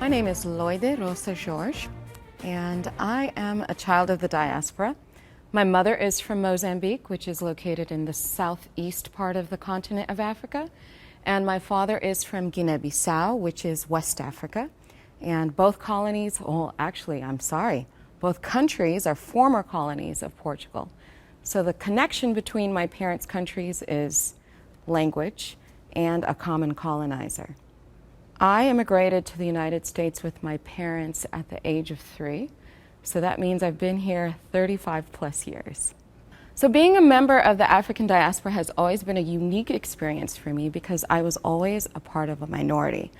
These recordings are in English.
My name is Loide Jorge, and I am a child of the diaspora. My mother is from Mozambique, which is located in the southeast part of the continent of Africa, and my father is from Guinea-Bissau, which is West Africa. And both colonies, both countries are former colonies of Portugal. So the connection between my parents' countries is language and a common colonizer. I immigrated to the United States with my parents at the age of 3, so that means I've been here 35 plus years. So being a member of the African diaspora has always been a unique experience for me because I was always a part of a minority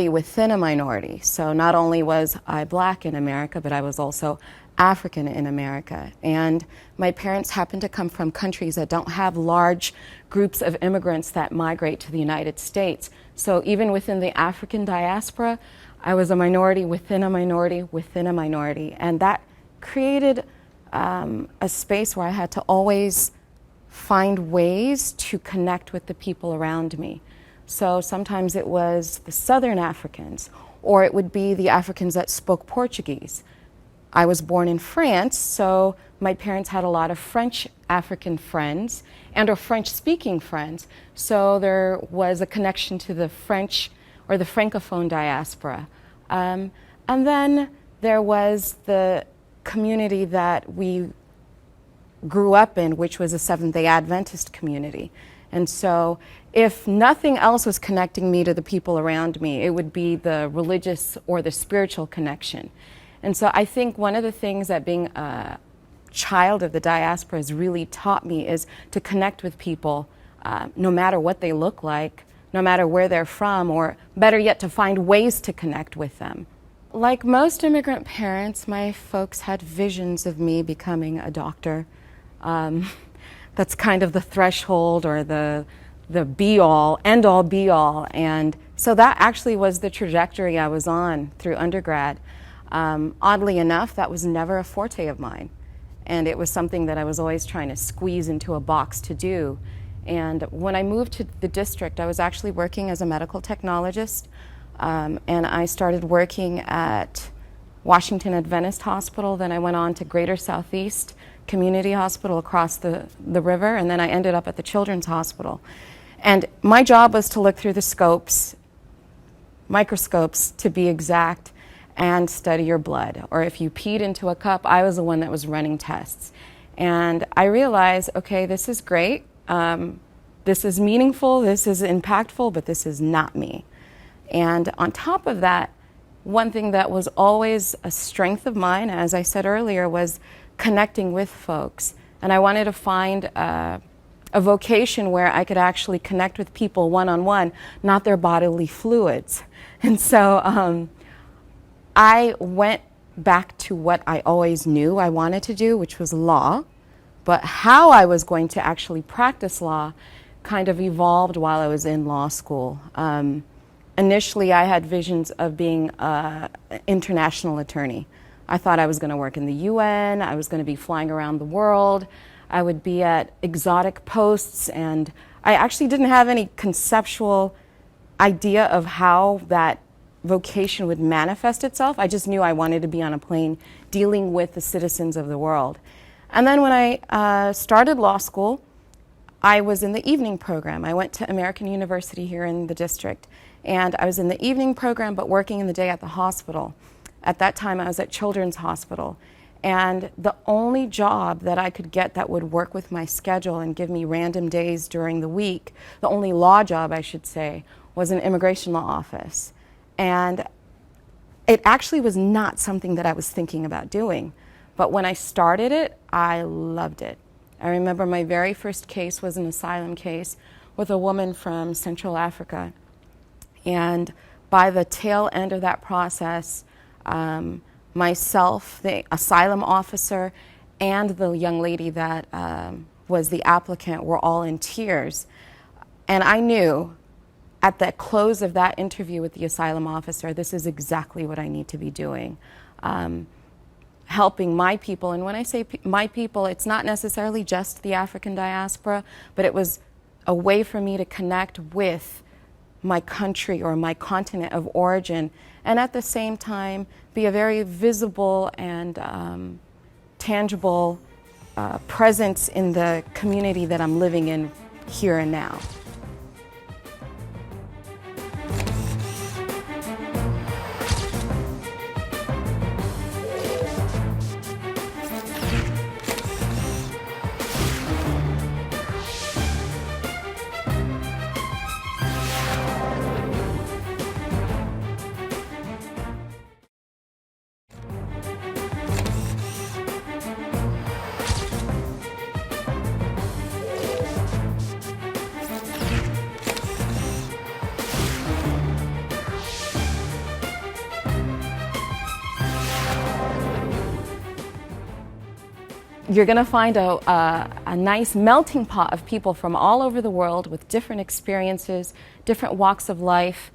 within a minority. So not only was I Black in America, but I was also African in America. And my parents happen to come from countries that don't have large groups of immigrants that migrate to the United States. So even within the African diaspora, I was a minority within a minority within a minority. And that created a space where I had to always find ways to connect with the people around me. So sometimes it was the Southern Africans, or it would be the Africans that spoke Portuguese. I was born in France, so my parents had a lot of French African friends and or French-speaking friends. So there was a connection to the French or the Francophone diaspora. And then there was the community that we grew up in, which was a Seventh-day Adventist community. And so if nothing else was connecting me to the people around me, it would be the religious or the spiritual connection. And so I think one of the things that being a child of the diaspora has really taught me is to connect with people no matter what they look like, no matter where they're from, or better yet, to find ways to connect with them. Like most immigrant parents, my folks had visions of me becoming a doctor. That's kind of the threshold or the be-all, end-all, be-all. And so that actually was the trajectory I was on through undergrad. Oddly enough, that was never a forte of mine. And it was something that I was always trying to squeeze into a box to do. And when I moved to the district, I was actually working as a medical technologist. And I started working at Washington Adventist Hospital. Then I went on to Greater Southeast Community Hospital across the river. And then I ended up at the Children's Hospital. And my job was to look through the scopes, microscopes to be exact, and study your blood. Or if you peed into a cup, I was the one that was running tests. And I realized, okay, this is great. This is meaningful, this is impactful, but this is not me. And on top of that, one thing that was always a strength of mine, as I said earlier, was connecting with folks. And I wanted to find a vocation where I could actually connect with people one-on-one, not their bodily fluids. And so I went back to what I always knew I wanted to do, which was law. But how I was going to actually practice law kind of evolved while I was in law school. Initially, I had visions of being an international attorney. I thought I was going to work in the UN, I was going to be flying around the world, I would be at exotic posts, and I actually didn't have any conceptual idea of how that vocation would manifest itself. I just knew I wanted to be on a plane dealing with the citizens of the world. And then when I started law school, I was in the evening program. I went to American University here in the district, and I was in the evening program but working in the day at the hospital. At that time, I was at Children's Hospital. And the only job that I could get that would work with my schedule and give me random days during the week, the only law job, I should say, was an immigration law office. And it actually was not something that I was thinking about doing. But when I started it, I loved it. I remember my very first case was an asylum case with a woman from Central Africa. And by the tail end of that process, myself, the asylum officer, and the young lady that was the applicant were all in tears. And I knew at the close of that interview with the asylum officer, this is exactly what I need to be doing. Helping my people, and when I say my people, it's not necessarily just the African diaspora, but it was a way for me to connect with my country or my continent of origin, and at the same time be a very visible and tangible presence in the community that I'm living in here and now. You're going to find a nice melting pot of people from all over the world with different experiences, different walks of life,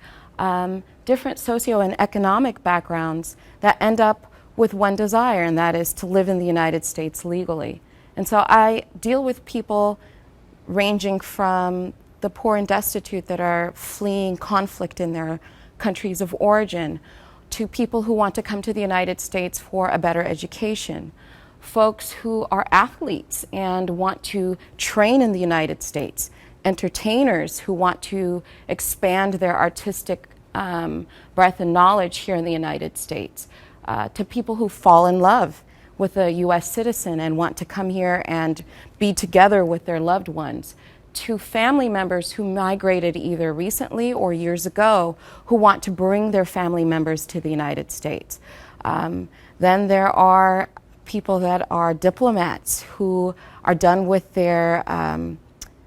different socio and economic backgrounds that end up with one desire, and that is to live in the United States legally. And so I deal with people ranging from the poor and destitute that are fleeing conflict in their countries of origin, to people who want to come to the United States for a better education, folks who are athletes and want to train in the United States, entertainers who want to expand their artistic breadth and knowledge here in the United States, to people who fall in love with a U.S. citizen and want to come here and be together with their loved ones, to family members who migrated either recently or years ago who want to bring their family members to the United States. Then there are people that are diplomats who are done with their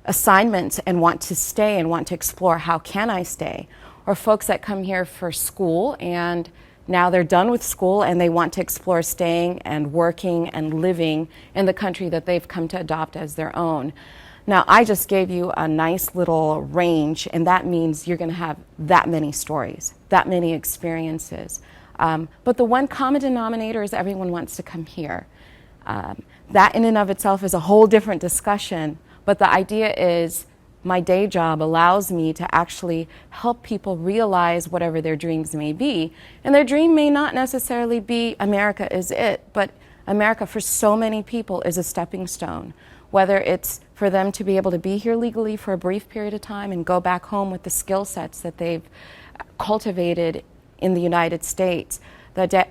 assignments and want to stay and want to explore, how can I stay? Or folks that come here for school and now they're done with school and they want to explore staying and working and living in the country that they've come to adopt as their own. Now, I just gave you a nice little range, and that means you're going to have that many stories, that many experiences. But the one common denominator is everyone wants to come here. That in and of itself is a whole different discussion, but the idea is my day job allows me to actually help people realize whatever their dreams may be. And their dream may not necessarily be America is it, but America for so many people is a stepping stone. Whether it's for them to be able to be here legally for a brief period of time and go back home with the skill sets that they've cultivated in the United States. The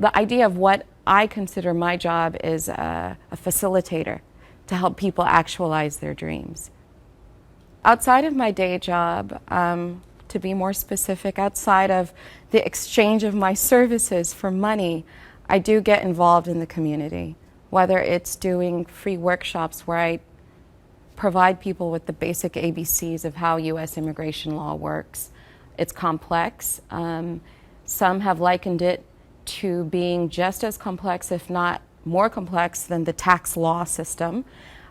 idea of what I consider my job is a facilitator to help people actualize their dreams. Outside of my day job, to be more specific, outside of the exchange of my services for money, I do get involved in the community, whether it's doing free workshops where I provide people with the basic ABCs of how U.S. immigration law works. It's complex. Some have likened it to being just as complex, if not more complex, than the tax law system.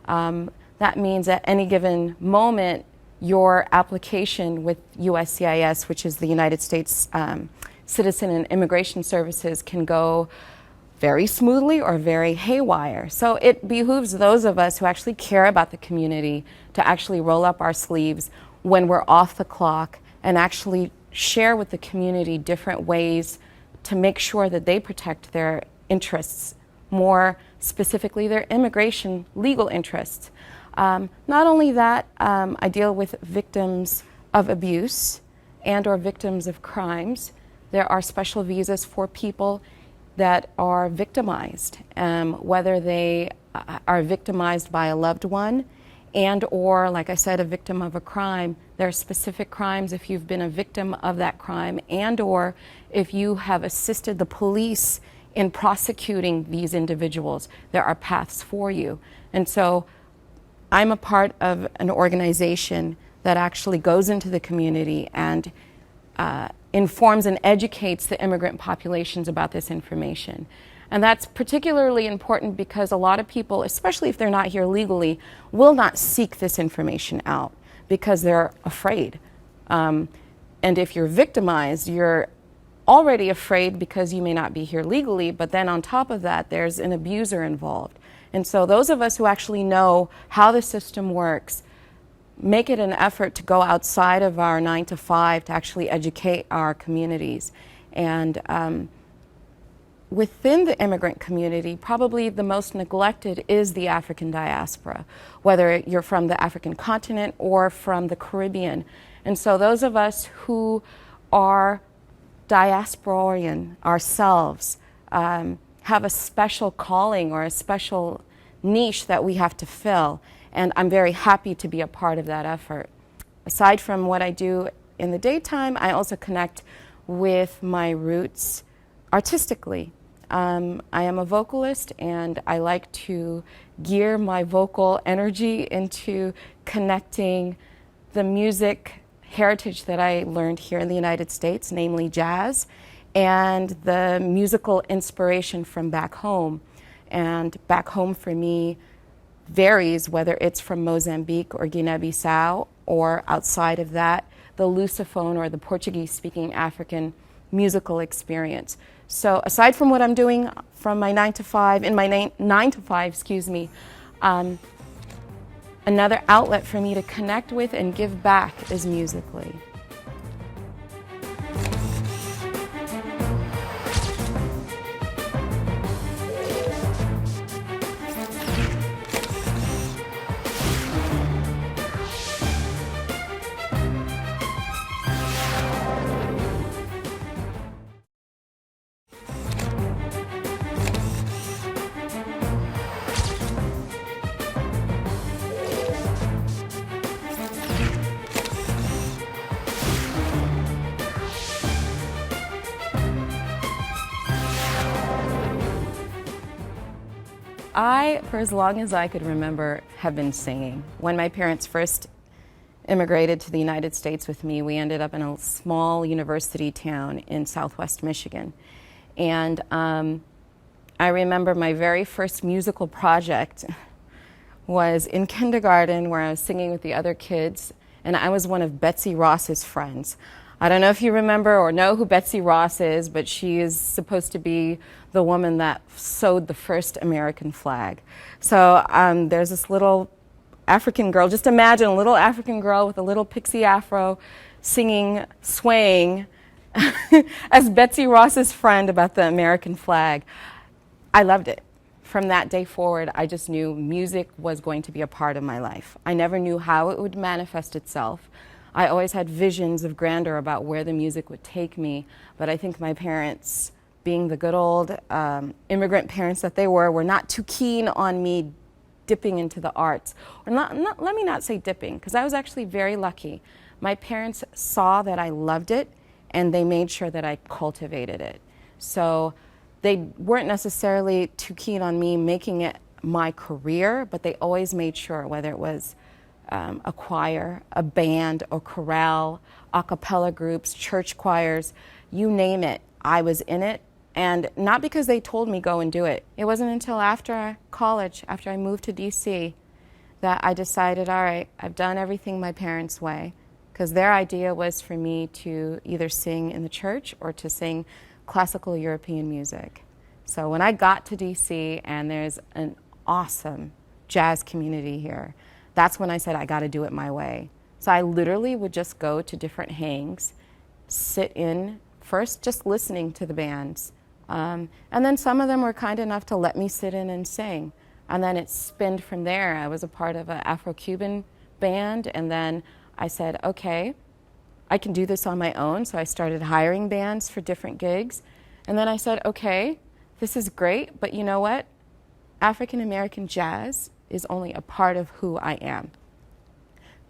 That means at any given moment, your application with USCIS, which is the United States Citizen and Immigration Services, can go very smoothly or very haywire. So it behooves those of us who actually care about the community to actually roll up our sleeves when we're off the clock and actually share with the community different ways to make sure that they protect their interests, more specifically their immigration legal interests. Not only that, I deal with victims of abuse and or victims of crimes. There are special visas for people that are victimized, whether they are victimized by a loved one and or, like I said, a victim of a crime. There are specific crimes if you've been a victim of that crime and or if you have assisted the police in prosecuting these individuals. There are paths for you. And so I'm a part of an organization that actually goes into the community and informs and educates the immigrant populations about this information. And that's particularly important because a lot of people, especially if they're not here legally, will not seek this information out because they're afraid. And if you're victimized, you're already afraid because you may not be here legally, but then on top of that, there's an abuser involved. And so those of us who actually know how the system works make it an effort to go outside of our 9 to 5 to actually educate our communities. And within the immigrant community, probably the most neglected is the African diaspora, whether you're from the African continent or from the Caribbean. And so those of us who are diasporan ourselves have a special calling or a special niche that we have to fill. And I'm very happy to be a part of that effort. Aside from what I do in the daytime, I also connect with my roots artistically. I am a vocalist, and I like to gear my vocal energy into connecting the music heritage that I learned here in the United States, namely jazz, and the musical inspiration from back home. And back home for me varies whether it's from Mozambique or Guinea-Bissau, or outside of that, the Lusophone or the Portuguese-speaking African musical experience. So aside from what I'm doing from my 9 to 5, in my 9 to 5, excuse me, another outlet for me to connect with and give back is musically. I, for as long as I could remember, have been singing. When my parents first immigrated to the United States with me, we ended up in a small university town in Southwest Michigan. And I remember my very first musical project was in kindergarten, where I was singing with the other kids, and I was one of Betsy Ross's friends. I don't know if you remember or know who Betsy Ross is, but she is supposed to be the woman that sewed the first American flag. So there's this little African girl, just imagine a little African girl with a little pixie afro singing, swaying as Betsy Ross's friend about the American flag. I loved it. From that day forward, I just knew music was going to be a part of my life. I never knew how it would manifest itself. I always had visions of grandeur about where the music would take me, but I think my parents, being the good old immigrant parents that they were not too keen on me dipping into the arts. Or let me not say dipping, because I was actually very lucky. My parents saw that I loved it, and they made sure that I cultivated it. So they weren't necessarily too keen on me making it my career, but they always made sure, whether it was a choir, a band, a chorale, a cappella groups, church choirs, you name it, I was in it. And not because they told me go and do it. It wasn't until after college, after I moved to DC, that I decided, all right, I've done everything my parents' way, because their idea was for me to either sing in the church or to sing classical European music. So when I got to DC, and there's an awesome jazz community here, that's when I said I got to do it my way. So I literally would just go to different hangs, sit in, first just listening to the bands. And then some of them were kind enough to let me sit in and sing. And then it spinned from there. I was a part of an Afro-Cuban band, and then I said, okay, I can do this on my own. So I started hiring bands for different gigs. And then I said, okay, this is great, but you know what? African American jazz is only a part of who I am.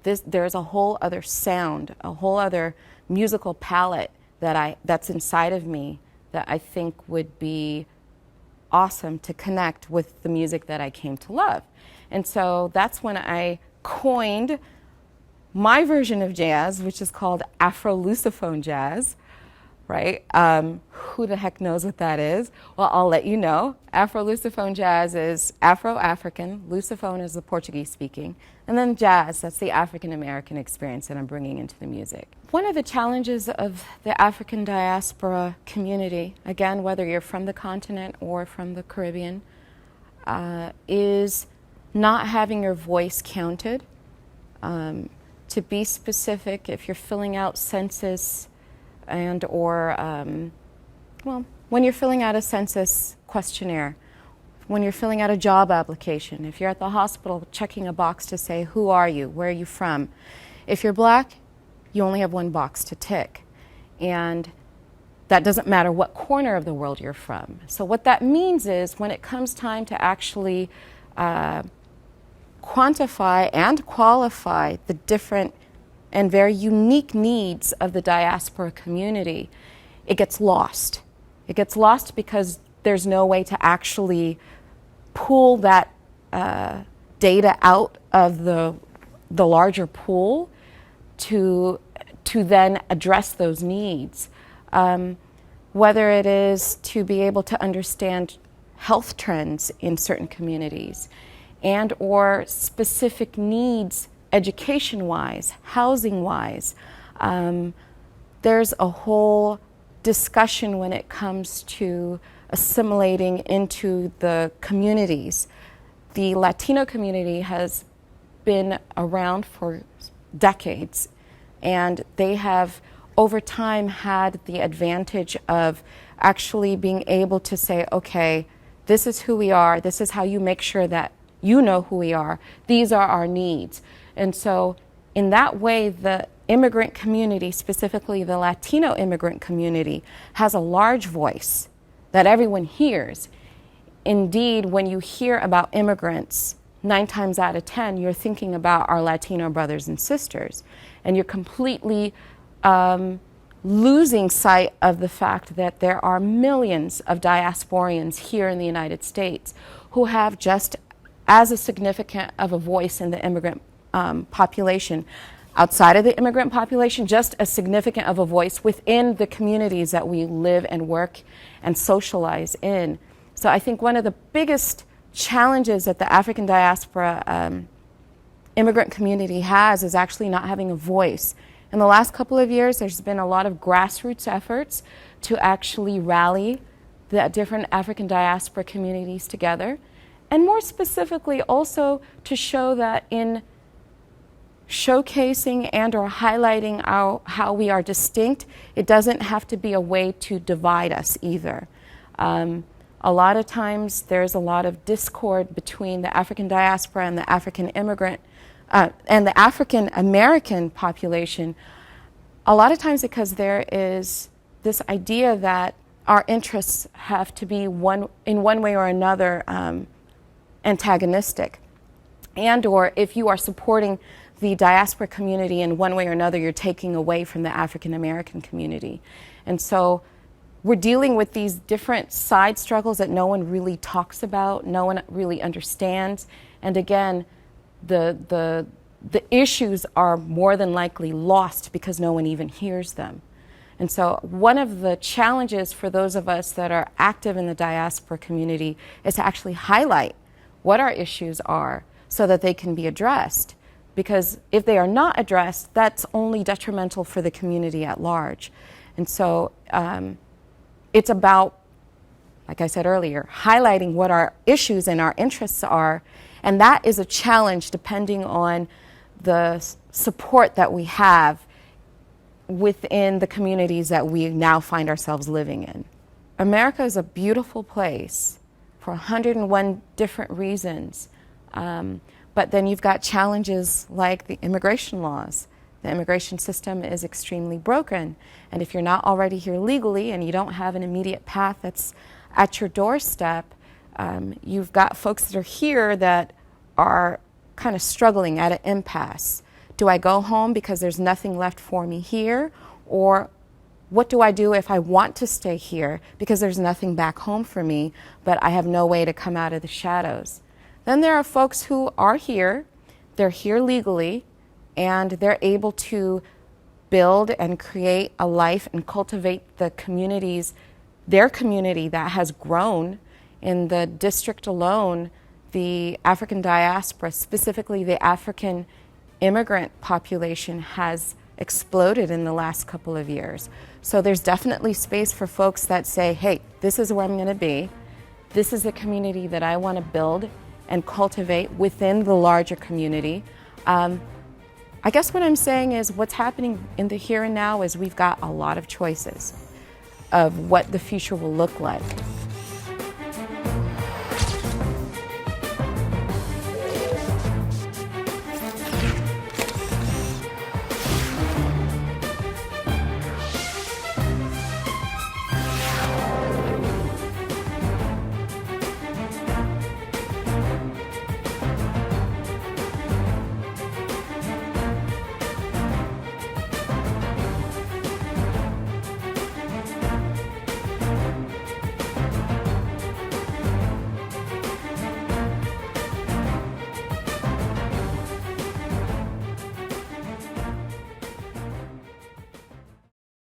There's a whole other sound, a whole other musical palette that's inside of me that I think would be awesome to connect with the music that I came to love. And so that's when I coined my version of jazz, which is called Afro-Lusophone jazz, right? Who the heck knows what that is? Well, I'll let you know. Afro-Lusophone jazz is Afro-African, Lusophone is the Portuguese-speaking, and then jazz, that's the African-American experience that I'm bringing into the music. One of the challenges of the African diaspora community, again, whether you're from the continent or from the Caribbean, is not having your voice counted. To be specific, if you're filling out census and or, when you're filling out a census questionnaire, when you're filling out a job application, if you're at the hospital checking a box to say, who are you, where are you from? If you're black, you only have one box to tick. And that doesn't matter what corner of the world you're from. So what that means is when it comes time to actually quantify and qualify the different and very unique needs of the diaspora community, it gets lost. It gets lost because there's no way to actually pull that data out of the larger pool to then address those needs. Whether it is to be able to understand health trends in certain communities and or specific needs education-wise, housing-wise. There's a whole discussion when it comes to assimilating into the communities. The Latino community has been around for decades, and they have over time had the advantage of actually being able to say, okay, this is who we are, this is how you make sure that you know who we are, these are our needs. And so in that way, the immigrant community, specifically the Latino immigrant community, has a large voice that everyone hears. Indeed, when you hear about immigrants, 9 times out of 10, you're thinking about our Latino brothers and sisters, and you're completely losing sight of the fact that there are millions of diasporians here in the United States who have just as a significant of a voice in the immigrant population. Outside of the immigrant population, just as significant of a voice within the communities that we live and work and socialize in. So I think one of the biggest challenges that the African diaspora immigrant community has is actually not having a voice. In the last couple of years, there's been a lot of grassroots efforts to actually rally the different African diaspora communities together, and more specifically also to show that in showcasing and or highlighting how we are distinct, it doesn't have to be a way to divide us either. A lot of times there's a lot of discord between the African diaspora and the African immigrant and the African American population, a lot of times because there is this idea that our interests have to be in one way or another antagonistic, and or if you are supporting the diaspora community in one way or another, you're taking away from the African American community. And so we're dealing with these different side struggles that no one really talks about, no one really understands. And again, the issues are more than likely lost because no one even hears them. And so one of the challenges for those of us that are active in the diaspora community is to actually highlight what our issues are so that they can be addressed. Because if they are not addressed, that's only detrimental for the community at large. And so it's about, like I said earlier, highlighting what our issues and our interests are. And that is a challenge depending on the support that we have within the communities that we now find ourselves living in. America is a beautiful place for 101 different reasons. But then you've got challenges like the immigration laws. The immigration system is extremely broken. And if you're not already here legally and you don't have an immediate path that's at your doorstep, you've got folks that are here that are kind of struggling at an impasse. Do I go home because there's nothing left for me here? Or what do I do if I want to stay here because there's nothing back home for me, but I have no way to come out of the shadows? Then there are folks who are here, they're here legally, and they're able to build and create a life and cultivate the communities, their community that has grown. In the district alone, the African diaspora, specifically the African immigrant population, has exploded in the last couple of years. So there's definitely space for folks that say, hey, this is where I'm going to be. This is the community that I want to build and cultivate within the larger community. I guess what I'm saying is what's happening in the here and now is we've got a lot of choices of what the future will look like.